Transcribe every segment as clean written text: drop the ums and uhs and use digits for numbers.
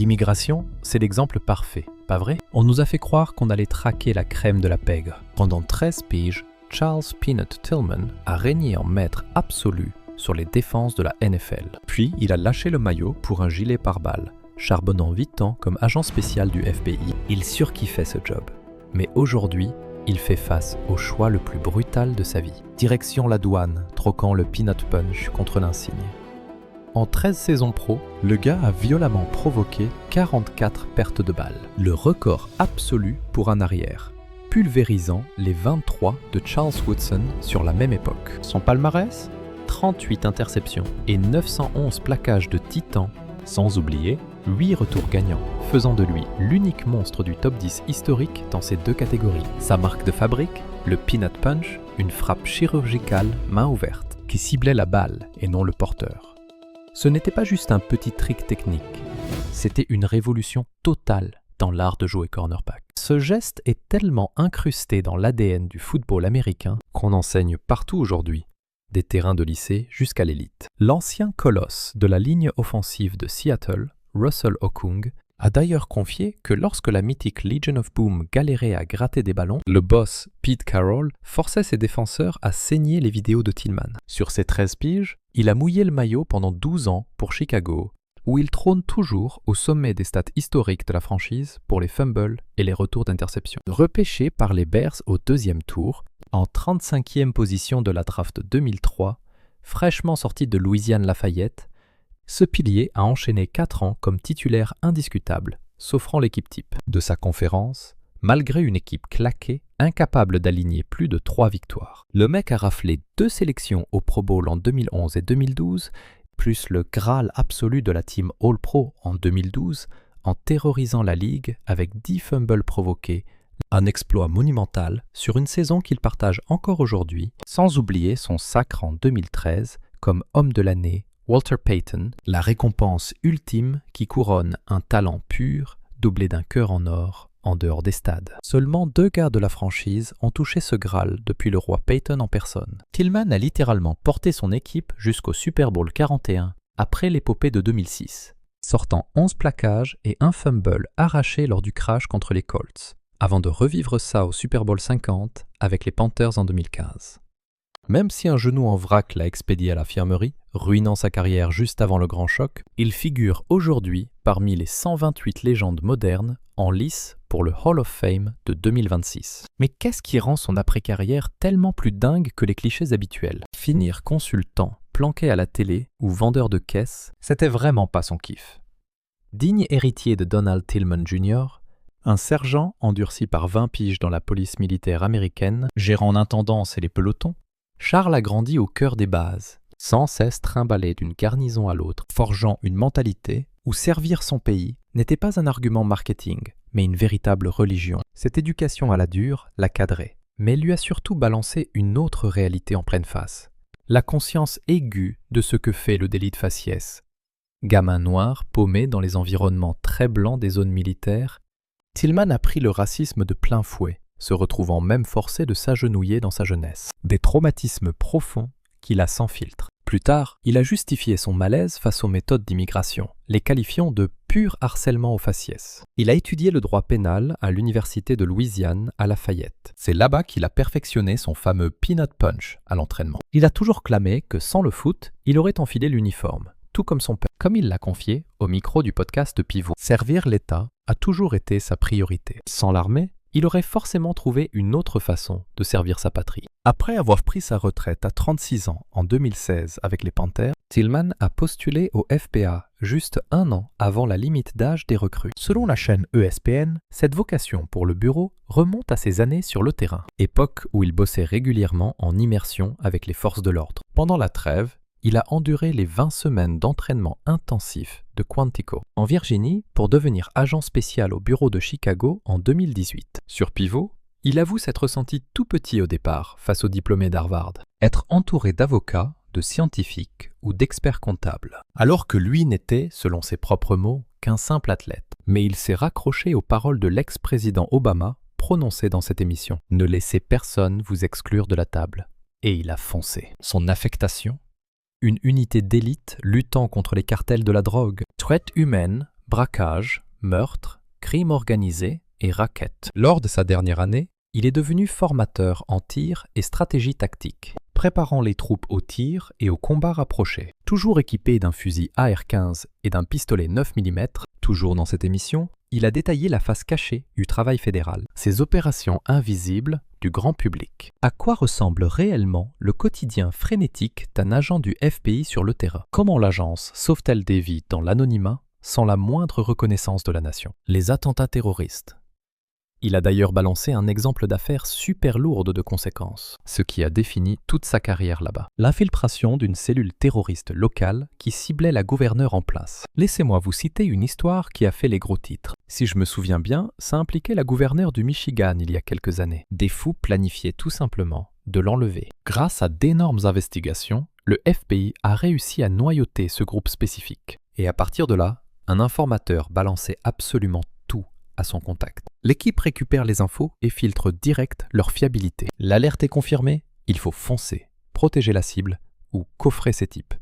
L'immigration, c'est l'exemple parfait, pas vrai? On nous a fait croire qu'on allait traquer la crème de la pègre. Pendant 13 piges, Charles Peanut Tillman a régné en maître absolu sur les défenses de la NFL. Puis, il a lâché le maillot pour un gilet pare-balles, charbonnant 8 ans comme agent spécial du FBI. Il surkiffait ce job. Mais aujourd'hui, il fait face au choix le plus brutal de sa vie. Direction la douane, troquant le Peanut Punch contre l'insigne. En 13 saisons pro, le gars a violemment provoqué 44 pertes de balles, le record absolu pour un arrière, pulvérisant les 23 de Charles Woodson sur la même époque. Son palmarès ? 38 interceptions et 911 plaquages de titan, sans oublier 8 retours gagnants, faisant de lui l'unique monstre du top 10 historique dans ces deux catégories. Sa marque de fabrique, le Peanut Punch, une frappe chirurgicale main ouverte, qui ciblait la balle et non le porteur. Ce n'était pas juste un petit trick technique, c'était une révolution totale dans l'art de jouer cornerback. Ce geste est tellement incrusté dans l'ADN du football américain qu'on enseigne partout aujourd'hui, des terrains de lycée jusqu'à l'élite. L'ancien colosse de la ligne offensive de Seattle, Russell Okung, a d'ailleurs confié que lorsque la mythique Legion of Boom galérait à gratter des ballons, le boss Pete Carroll forçait ses défenseurs à saigner les vidéos de Tillman. Sur ses 13 piges, il a mouillé le maillot pendant 12 ans pour Chicago, où il trône toujours au sommet des stats historiques de la franchise pour les fumbles et les retours d'interception. Repêché par les Bears au deuxième tour, en 35e position de la draft 2003, fraîchement sorti de Louisiane Lafayette, ce pilier a enchaîné 4 ans comme titulaire indiscutable, s'offrant l'équipe type. De sa conférence, malgré une équipe claquée, incapable d'aligner plus de 3 victoires. Le mec a raflé 2 sélections au Pro Bowl en 2011 et 2012, plus le Graal absolu de la team All-Pro en 2012, en terrorisant la ligue avec 10 fumbles provoqués, un exploit monumental sur une saison qu'il partage encore aujourd'hui, sans oublier son sacre en 2013 comme homme de l'année, Walter Payton, la récompense ultime qui couronne un talent pur doublé d'un cœur en or en dehors des stades. Seulement 2 gars de la franchise ont touché ce Graal depuis le roi Payton en personne. Tillman a littéralement porté son équipe jusqu'au Super Bowl 41 après l'épopée de 2006, sortant 11 plaquages et un fumble arraché lors du crash contre les Colts, avant de revivre ça au Super Bowl 50 avec les Panthers en 2015. Même si un genou en vrac l'a expédié à l'infirmerie, ruinant sa carrière juste avant le grand choc, il figure aujourd'hui parmi les 128 légendes modernes en lice pour le Hall of Fame de 2026. Mais qu'est-ce qui rend son après-carrière tellement plus dingue que les clichés habituels? Finir consultant, planqué à la télé ou vendeur de caisses, c'était vraiment pas son kiff. Digne héritier de Donald Tillman Jr., un sergent endurci par 20 piges dans la police militaire américaine, gérant l'intendance et les pelotons, Charles a grandi au cœur des bases, sans cesse trimballé d'une garnison à l'autre, forgeant une mentalité où servir son pays n'était pas un argument marketing, mais une véritable religion. Cette éducation à la dure l'a cadré, mais lui a surtout balancé une autre réalité en pleine face. La conscience aiguë de ce que fait le délit de faciès. Gamin noir, paumé dans les environnements très blancs des zones militaires, Tillman a pris le racisme de plein fouet, se retrouvant même forcé de s'agenouiller dans sa jeunesse. Des traumatismes profonds qu'il a sans filtre. Plus tard, il a justifié son malaise face aux méthodes d'immigration, les qualifiant de pur harcèlement au faciès. Il a étudié le droit pénal à l'université de Louisiane à Lafayette. C'est là-bas qu'il a perfectionné son fameux Peanut Punch à l'entraînement. Il a toujours clamé que sans le foot, il aurait enfilé l'uniforme, tout comme son père. Comme il l'a confié au micro du podcast Pivot, servir l'État a toujours été sa priorité. Sans l'armée, il aurait forcément trouvé une autre façon de servir sa patrie. Après avoir pris sa retraite à 36 ans en 2016 avec les Panthers, Tillman a postulé au FPA juste 1 an avant la limite d'âge des recrues. Selon la chaîne ESPN, cette vocation pour le bureau remonte à ses années sur le terrain, époque où il bossait régulièrement en immersion avec les forces de l'ordre. Pendant la trêve, il a enduré les 20 semaines d'entraînement intensif de Quantico, en Virginie, pour devenir agent spécial au bureau de Chicago en 2018. Sur Pivot, il avoue s'être senti tout petit au départ face aux diplômés d'Harvard, être entouré d'avocats, de scientifiques ou d'experts comptables, alors que lui n'était, selon ses propres mots, qu'un simple athlète. Mais il s'est raccroché aux paroles de l'ex-président Obama prononcées dans cette émission. « Ne laissez personne vous exclure de la table ». Et il a foncé. Son affectation ? Une unité d'élite luttant contre les cartels de la drogue, traite humaine, braquage, meurtre, crime organisé et racket. Lors de sa dernière année, il est devenu formateur en tir et stratégie tactique, préparant les troupes au tir et au combat rapproché. Toujours équipé d'un fusil AR-15 et d'un pistolet 9 mm, toujours dans cette émission, il a détaillé la face cachée du travail fédéral, ces opérations invisibles du grand public. À quoi ressemble réellement le quotidien frénétique d'un agent du FBI sur le terrain? Comment l'agence sauve-t-elle des vies dans l'anonymat sans la moindre reconnaissance de la nation? Les attentats terroristes. Il a d'ailleurs balancé un exemple d'affaire super lourde de conséquences, ce qui a défini toute sa carrière là-bas. L'infiltration d'une cellule terroriste locale qui ciblait la gouverneure en place. Laissez-moi vous citer une histoire qui a fait les gros titres. Si je me souviens bien, ça impliquait la gouverneure du Michigan il y a quelques années. Des fous planifiaient tout simplement de l'enlever. Grâce à d'énormes investigations, le FBI a réussi à noyauter ce groupe spécifique. Et à partir de là, un informateur balançait absolument tout à son contact. L'équipe récupère les infos et filtre direct leur fiabilité. L'alerte est confirmée, il faut foncer, protéger la cible ou coffrer ces types.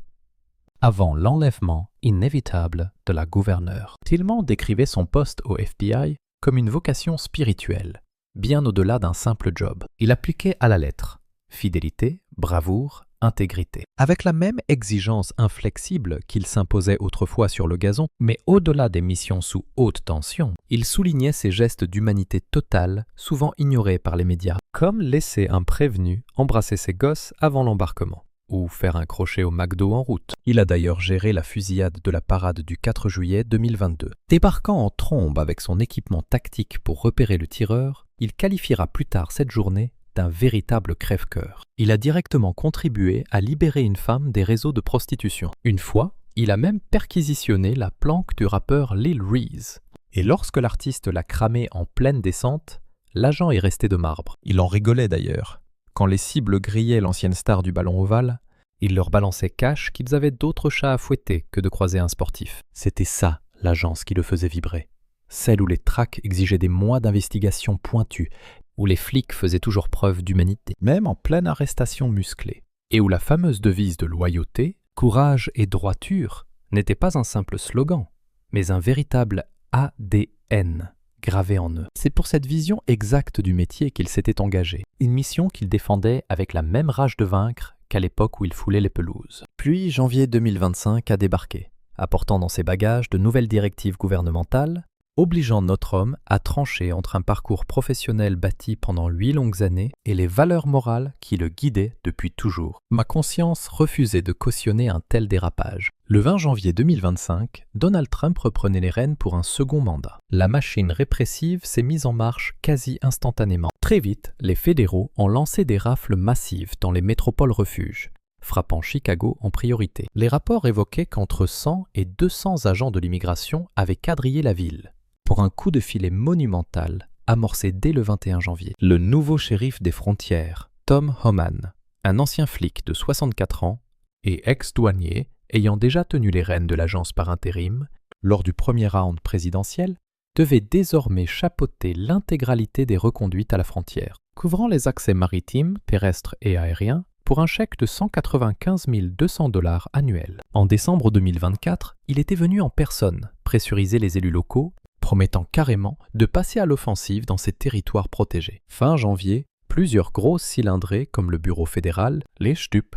Avant l'enlèvement inévitable de la gouverneure, Tillman décrivait son poste au FBI comme une vocation spirituelle, bien au-delà d'un simple job. Il appliquait à la lettre fidélité, bravoure, intégrité. Avec la même exigence inflexible qu'il s'imposait autrefois sur le gazon, mais au-delà des missions sous haute tension, il soulignait ses gestes d'humanité totale, souvent ignorés par les médias, comme laisser un prévenu embrasser ses gosses avant l'embarquement, ou faire un crochet au McDo en route. Il a d'ailleurs géré la fusillade de la parade du 4 juillet 2022. Débarquant en trombe avec son équipement tactique pour repérer le tireur, il qualifiera plus tard cette journée d'un véritable crève-cœur. Il a directement contribué à libérer une femme des réseaux de prostitution. Une fois, il a même perquisitionné la planque du rappeur Lil Reese. Et lorsque l'artiste l'a cramé en pleine descente, l'agent est resté de marbre. Il en rigolait d'ailleurs. Quand les cibles grillaient l'ancienne star du ballon ovale, il leur balançait cash qu'ils avaient d'autres chats à fouetter que de croiser un sportif. C'était ça, l'agence qui le faisait vibrer. Celle où les tracks exigeaient des mois d'investigation pointue, où les flics faisaient toujours preuve d'humanité, même en pleine arrestation musclée, et où la fameuse devise de loyauté, courage et droiture n'était pas un simple slogan, mais un véritable ADN gravé en eux. C'est pour cette vision exacte du métier qu'il s'était engagé, une mission qu'il défendait avec la même rage de vaincre qu'à l'époque où il foulait les pelouses. Puis janvier 2025 a débarqué, apportant dans ses bagages de nouvelles directives gouvernementales, obligeant notre homme à trancher entre un parcours professionnel bâti pendant 8 longues années et les valeurs morales qui le guidaient depuis toujours. Ma conscience refusait de cautionner un tel dérapage. Le 20 janvier 2025, Donald Trump reprenait les rênes pour un second mandat. La machine répressive s'est mise en marche quasi instantanément. Très vite, les fédéraux ont lancé des rafles massives dans les métropoles refuges, frappant Chicago en priorité. Les rapports évoquaient qu'entre 100 et 200 agents de l'immigration avaient quadrillé la ville, pour un coup de filet monumental amorcé dès le 21 janvier. Le nouveau shérif des frontières, Tom Homan, un ancien flic de 64 ans et ex-douanier ayant déjà tenu les rênes de l'agence par intérim lors du premier round présidentiel, devait désormais chapeauter l'intégralité des reconduites à la frontière, couvrant les accès maritimes, terrestres et aériens pour un chèque de 195 200 $ annuels. En décembre 2024, il était venu en personne pressuriser les élus locaux, promettant carrément de passer à l'offensive dans ces territoires protégés. Fin janvier, plusieurs grosses cylindrées comme le Bureau fédéral, les STUP,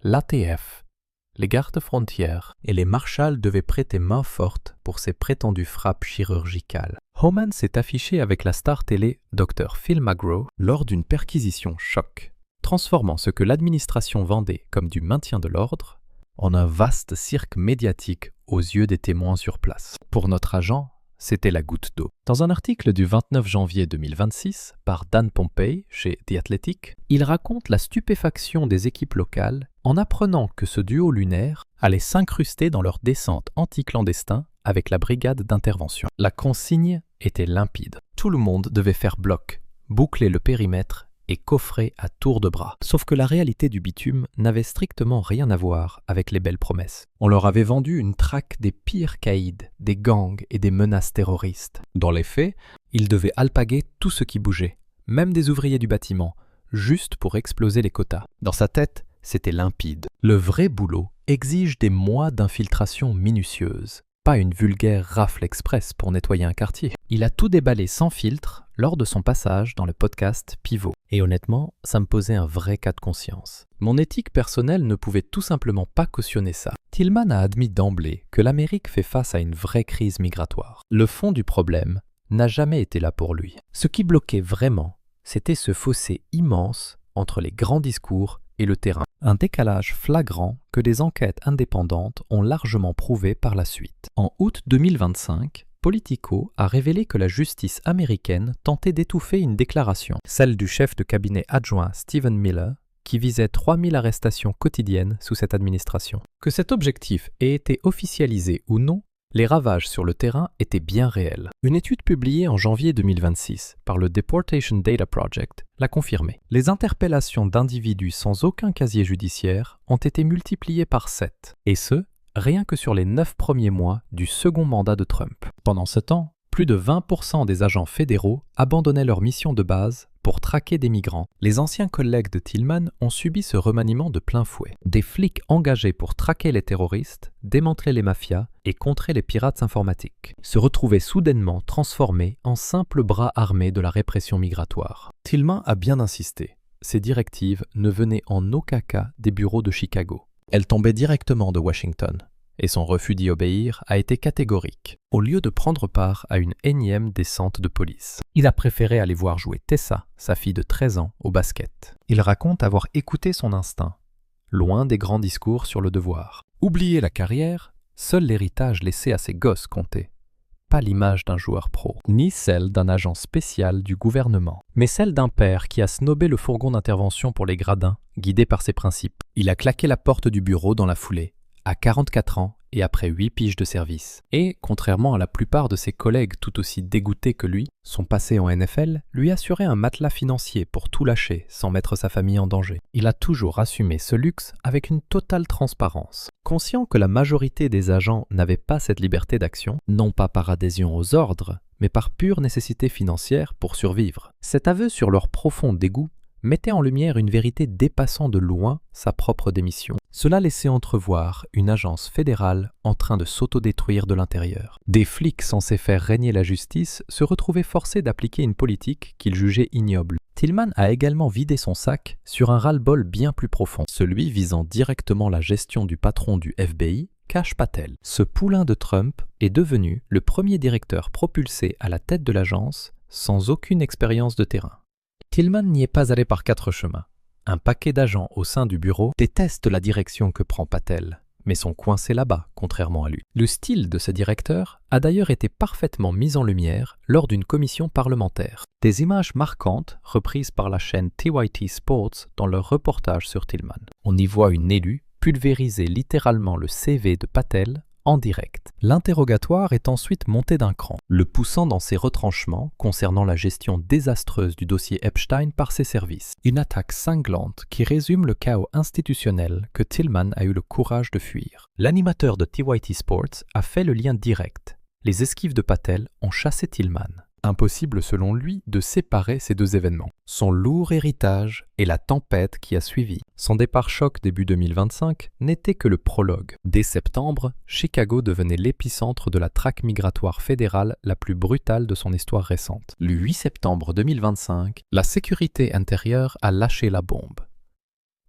l'ATF, les gardes frontières et les marshals devaient prêter main forte pour ces prétendues frappes chirurgicales. Homan s'est affiché avec la star télé Dr Phil McGraw lors d'une perquisition choc, transformant ce que l'administration vendait comme du maintien de l'ordre en un vaste cirque médiatique aux yeux des témoins sur place. Pour notre agent, c'était la goutte d'eau. Dans un article du 29 janvier 2026 par Dan Pompei chez The Athletic, il raconte la stupéfaction des équipes locales en apprenant que ce duo lunaire allait s'incruster dans leur descente anti-clandestin avec la brigade d'intervention. La consigne était limpide. Tout le monde devait faire bloc, boucler le périmètre et coffrer à tour de bras. Sauf que la réalité du bitume n'avait strictement rien à voir avec les belles promesses. On leur avait vendu une traque des pires caïds, des gangs et des menaces terroristes. Dans les faits, ils devaient alpaguer tout ce qui bougeait, même des ouvriers du bâtiment, juste pour exploser les quotas. Dans sa tête, c'était limpide. Le vrai boulot exige des mois d'infiltration minutieuse, pas une vulgaire rafle express pour nettoyer un quartier. Il a tout déballé sans filtre lors de son passage dans le podcast Pivot. Et honnêtement, ça me posait un vrai cas de conscience. Mon éthique personnelle ne pouvait tout simplement pas cautionner ça. Tillman a admis d'emblée que l'Amérique fait face à une vraie crise migratoire. Le fond du problème n'a jamais été là pour lui. Ce qui bloquait vraiment, c'était ce fossé immense entre les grands discours et le terrain. Un décalage flagrant que des enquêtes indépendantes ont largement prouvé par la suite. En août 2025, Politico a révélé que la justice américaine tentait d'étouffer une déclaration, celle du chef de cabinet adjoint Stephen Miller, qui visait 3000 arrestations quotidiennes sous cette administration. Que cet objectif ait été officialisé ou non, les ravages sur le terrain étaient bien réels. Une étude publiée en janvier 2026 par le Deportation Data Project l'a confirmé. Les interpellations d'individus sans aucun casier judiciaire ont été multipliées par 7, et ce, rien que sur les 9 premiers mois du second mandat de Trump. Pendant ce temps, plus de 20% des agents fédéraux abandonnaient leur mission de base pour traquer des migrants. Les anciens collègues de Tillman ont subi ce remaniement de plein fouet. Des flics engagés pour traquer les terroristes, démanteler les mafias et contrer les pirates informatiques se retrouvaient soudainement transformés en simples bras armés de la répression migratoire. Tillman a bien insisté. Ces directives ne venaient en aucun cas des bureaux de Chicago. Elles tombaient directement de Washington. Et son refus d'y obéir a été catégorique, au lieu de prendre part à une énième descente de police. Il a préféré aller voir jouer Tessa, sa fille de 13 ans, au basket. Il raconte avoir écouté son instinct, loin des grands discours sur le devoir. Oublier la carrière, seul l'héritage laissé à ses gosses comptait. Pas l'image d'un joueur pro, ni celle d'un agent spécial du gouvernement, mais celle d'un père qui a snobé le fourgon d'intervention pour les gradins, guidé par ses principes. Il a claqué la porte du bureau dans la foulée, à 44 ans et après 8 piges de service. Et, contrairement à la plupart de ses collègues tout aussi dégoûtés que lui, son passé en NFL lui assurait un matelas financier pour tout lâcher sans mettre sa famille en danger. Il a toujours assumé ce luxe avec une totale transparence. Conscient que la majorité des agents n'avaient pas cette liberté d'action, non pas par adhésion aux ordres, mais par pure nécessité financière pour survivre. Cet aveu sur leur profond dégoût mettait en lumière une vérité dépassant de loin sa propre démission. Cela laissait entrevoir une agence fédérale en train de s'autodétruire de l'intérieur. Des flics censés faire régner la justice se retrouvaient forcés d'appliquer une politique qu'ils jugeaient ignoble. Tillman a également vidé son sac sur un ras-le-bol bien plus profond, celui visant directement la gestion du patron du FBI, Kash Patel. Ce poulain de Trump est devenu le premier directeur propulsé à la tête de l'agence sans aucune expérience de terrain. Tillman n'y est pas allé par 4 chemins. Un paquet d'agents au sein du bureau détestent la direction que prend Patel, mais sont coincés là-bas, contrairement à lui. Le style de ce directeur a d'ailleurs été parfaitement mis en lumière lors d'une commission parlementaire. Des images marquantes reprises par la chaîne TYT Sports dans leur reportage sur Tillman. On y voit une élue pulvériser littéralement le CV de Patel en direct. L'interrogatoire est ensuite monté d'un cran, le poussant dans ses retranchements concernant la gestion désastreuse du dossier Epstein par ses services. Une attaque cinglante qui résume le chaos institutionnel que Tillman a eu le courage de fuir. L'animateur de TYT Sports a fait le lien direct. Les esquives de Patel ont chassé Tillman. Impossible selon lui de séparer ces deux événements. Son lourd héritage et la tempête qui a suivi. Son départ choc début 2025 n'était que le prologue. Dès septembre, Chicago devenait l'épicentre de la traque migratoire fédérale la plus brutale de son histoire récente. Le 8 septembre 2025, la sécurité intérieure a lâché la bombe.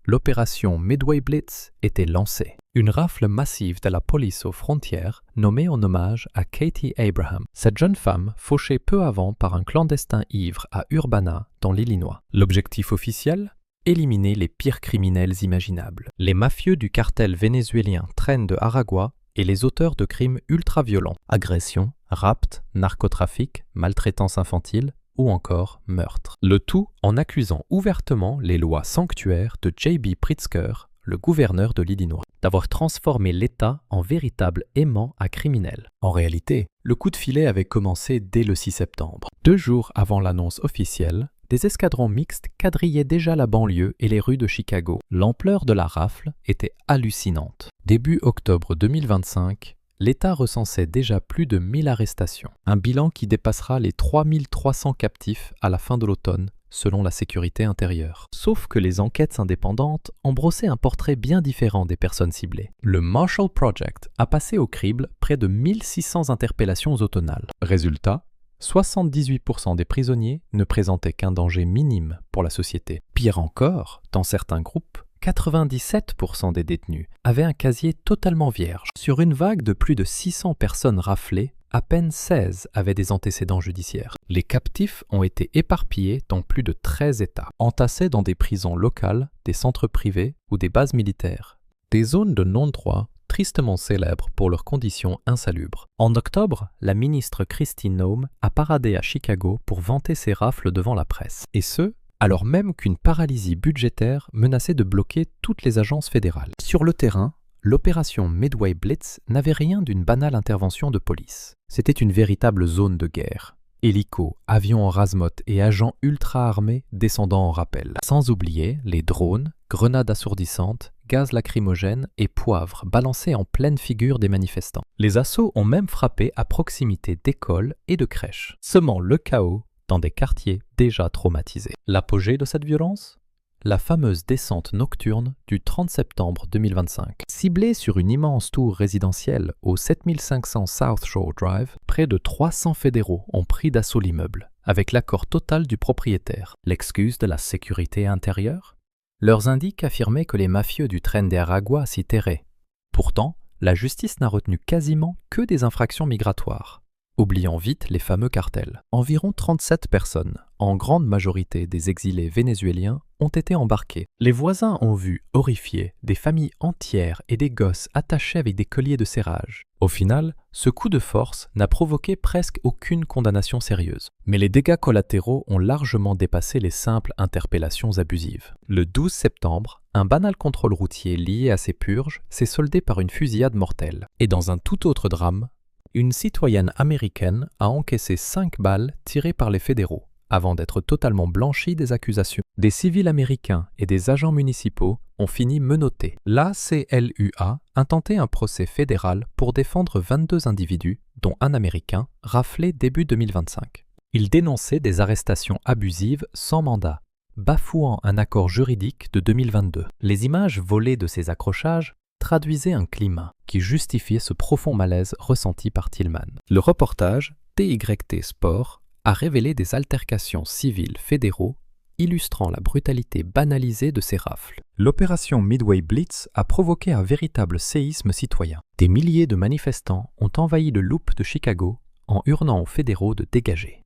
L'opération Midway Blitz était lancée. Une rafle massive de la police aux frontières nommée en hommage à Katie Abraham, cette jeune femme fauchée peu avant par un clandestin ivre à Urbana, dans l'Illinois. L'objectif officiel ? Éliminer les pires criminels imaginables. Les mafieux du cartel vénézuélien Tren de Aragua et les auteurs de crimes ultra-violents, agressions, rapts, narcotrafic, maltraitance infantile, ou encore meurtre. Le tout en accusant ouvertement les lois sanctuaires de J.B. Pritzker, le gouverneur de l'Illinois, d'avoir transformé l'État en véritable aimant à criminels. En réalité, le coup de filet avait commencé dès le 6 septembre. 2 jours avant l'annonce officielle, des escadrons mixtes quadrillaient déjà la banlieue et les rues de Chicago. L'ampleur de la rafle était hallucinante. Début octobre 2025, l'État recensait déjà plus de 1000 arrestations, un bilan qui dépassera les 3300 captifs à la fin de l'automne selon la sécurité intérieure. Sauf que les enquêtes indépendantes ont brossé un portrait bien différent des personnes ciblées. Le Marshall Project a passé au crible près de 1600 interpellations au total. Résultat, 78% des prisonniers ne présentaient qu'un danger minime pour la société. Pire encore, dans certains groupes, 97% des détenus avaient un casier totalement vierge. Sur une vague de plus de 600 personnes raflées, à peine 16 avaient des antécédents judiciaires. Les captifs ont été éparpillés dans plus de 13 États, entassés dans des prisons locales, des centres privés ou des bases militaires. Des zones de non-droit tristement célèbres pour leurs conditions insalubres. En octobre, la ministre Kristi Noem a paradé à Chicago pour vanter ses rafles devant la presse. Et ce, alors même qu'une paralysie budgétaire menaçait de bloquer toutes les agences fédérales. Sur le terrain, l'opération Midway Blitz n'avait rien d'une banale intervention de police. C'était une véritable zone de guerre. Hélicos, avions en razmotte et agents ultra-armés descendant en rappel. Sans oublier les drones, grenades assourdissantes, gaz lacrymogènes et poivre balancés en pleine figure des manifestants. Les assauts ont même frappé à proximité d'écoles et de crèches, semant le chaos dans des quartiers déjà traumatisés. L'apogée de cette violence ? La fameuse descente nocturne du 30 septembre 2025. Ciblée sur une immense tour résidentielle au 7500 South Shore Drive, près de 300 fédéraux ont pris d'assaut l'immeuble, avec l'accord total du propriétaire. L'excuse de la sécurité intérieure ? Leurs indices affirmaient que les mafieux du Tren de Aragua s'y terraient. Pourtant, la justice n'a retenu quasiment que des infractions migratoires, oubliant vite les fameux cartels. Environ 37 personnes, en grande majorité des exilés vénézuéliens, ont été embarqués. Les voisins ont vu, horrifiés, des familles entières et des gosses attachés avec des colliers de serrage. Au final, ce coup de force n'a provoqué presque aucune condamnation sérieuse. Mais les dégâts collatéraux ont largement dépassé les simples interpellations abusives. Le 12 septembre, un banal contrôle routier lié à ces purges s'est soldé par une fusillade mortelle. Et dans un tout autre drame, une citoyenne américaine a encaissé 5 balles tirées par les fédéraux, avant d'être totalement blanchie des accusations. Des civils américains et des agents municipaux ont fini menottés. L'ACLUA intentait un procès fédéral pour défendre 22 individus, dont un Américain, raflé début 2025. Ils dénonçaient des arrestations abusives sans mandat, bafouant un accord juridique de 2022. Les images volées de ces accrochages traduisait un climat qui justifiait ce profond malaise ressenti par Tillman. Le reportage TYT Sport a révélé des altercations civiles fédéraux illustrant la brutalité banalisée de ces rafles. L'opération Midway Blitz a provoqué un véritable séisme citoyen. Des milliers de manifestants ont envahi le Loop de Chicago en hurlant aux fédéraux de dégager.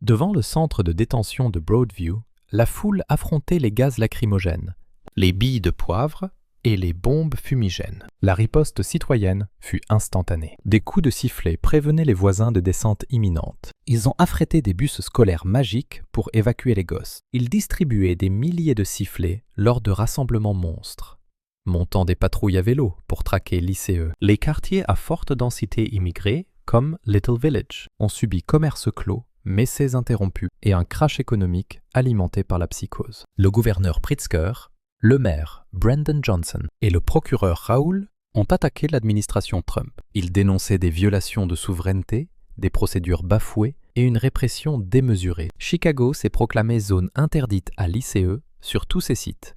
Devant le centre de détention de Broadview, la foule affrontait les gaz lacrymogènes, les billes de poivre et les bombes fumigènes. La riposte citoyenne fut instantanée. Des coups de sifflet prévenaient les voisins de descente imminente. Ils ont affrété des bus scolaires magiques pour évacuer les gosses. Ils distribuaient des milliers de sifflets lors de rassemblements monstres, montant des patrouilles à vélo pour traquer lycéeux. Les quartiers à forte densité immigrée, comme Little Village, ont subi commerce clos, messées interrompues et un crash économique alimenté par la psychose. Le gouverneur Pritzker, le maire Brandon Johnson et le procureur Raoul ont attaqué l'administration Trump. Ils dénonçaient des violations de souveraineté, des procédures bafouées et une répression démesurée. Chicago s'est proclamée zone interdite à l'ICE sur tous ses sites.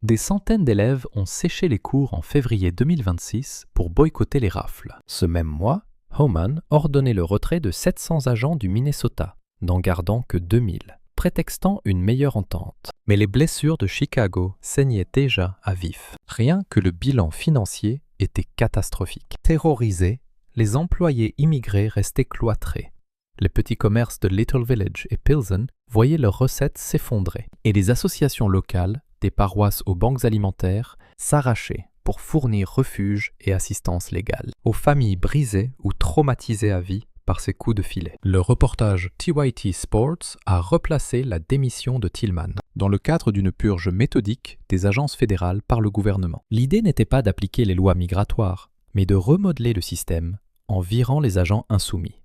Des centaines d'élèves ont séché les cours en février 2026 pour boycotter les rafles. Ce même mois, Homan ordonnait le retrait de 700 agents du Minnesota, n'en gardant que 2000. Prétextant une meilleure entente. Mais les blessures de Chicago saignaient déjà à vif. Rien que le bilan financier était catastrophique. Terrorisés, les employés immigrés restaient cloîtrés. Les petits commerces de Little Village et Pilsen voyaient leurs recettes s'effondrer. Et les associations locales, des paroisses aux banques alimentaires, s'arrachaient pour fournir refuge et assistance légale aux familles brisées ou traumatisées à vie par ces coups de filet. Le reportage TYT Sports a replacé la démission de Tillman dans le cadre d'une purge méthodique des agences fédérales par le gouvernement. L'idée n'était pas d'appliquer les lois migratoires, mais de remodeler le système en virant les agents insoumis.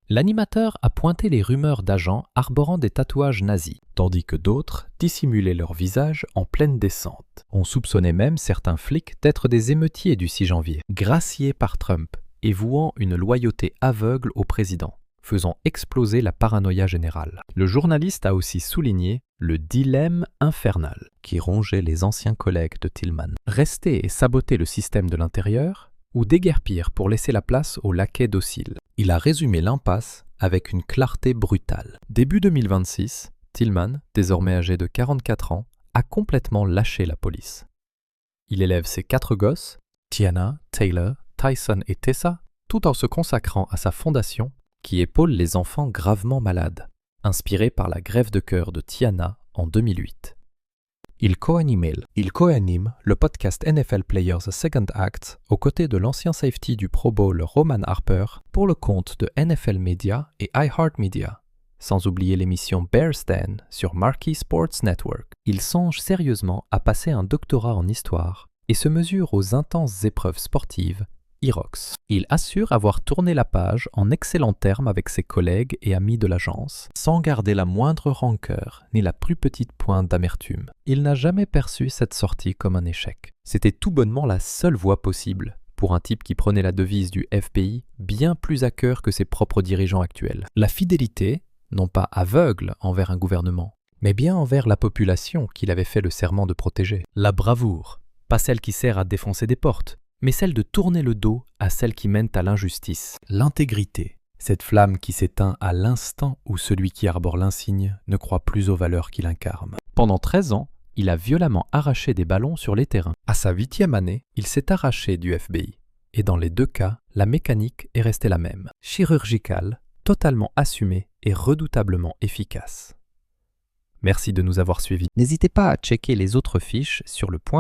L'animateur a pointé les rumeurs d'agents arborant des tatouages nazis, tandis que d'autres dissimulaient leur visage en pleine descente. On soupçonnait même certains flics d'être des émeutiers du 6 janvier, graciés par Trump et vouant une loyauté aveugle au président. faisant exploser la paranoïa générale. Le journaliste a aussi souligné le dilemme infernal qui rongeait les anciens collègues de Tillman. Rester et saboter le système de l'intérieur ou déguerpir pour laisser la place aux laquais dociles. Il a résumé l'impasse avec une clarté brutale. Début 2026, Tillman, désormais âgé de 44 ans, a complètement lâché la police. Il élève ses 4 gosses, Tiana, Taylor, Tyson et Tessa, tout en se consacrant à sa fondation qui épaule les enfants gravement malades, inspirée par la grève de cœur de Tiana en 2008. Il co-anime le podcast NFL Players Second Act aux côtés de l'ancien safety du Pro Bowl Roman Harper pour le compte de NFL Media et iHeartMedia, sans oublier l'émission Bear Stand sur Marquee Sports Network. Il songe sérieusement à passer un doctorat en histoire et se mesure aux intenses épreuves sportives IROX. Il assure avoir tourné la page en excellents termes avec ses collègues et amis de l'agence, sans garder la moindre rancœur ni la plus petite pointe d'amertume. Il n'a jamais perçu cette sortie comme un échec. C'était tout bonnement la seule voie possible pour un type qui prenait la devise du FBI bien plus à cœur que ses propres dirigeants actuels. La fidélité, non pas aveugle envers un gouvernement, mais bien envers la population qu'il avait fait le serment de protéger. La bravoure, pas celle qui sert à défoncer des portes, mais celle de tourner le dos à celles qui mènent à l'injustice. L'intégrité, cette flamme qui s'éteint à l'instant où celui qui arbore l'insigne ne croit plus aux valeurs qu'il incarne. Pendant 13 ans, il a violemment arraché des ballons sur les terrains. À sa 8e année, il s'est arraché du FBI. Et dans les 2 cas, la mécanique est restée la même. Chirurgicale, totalement assumée et redoutablement efficace. Merci de nous avoir suivis. N'hésitez pas à checker les autres fiches sur le point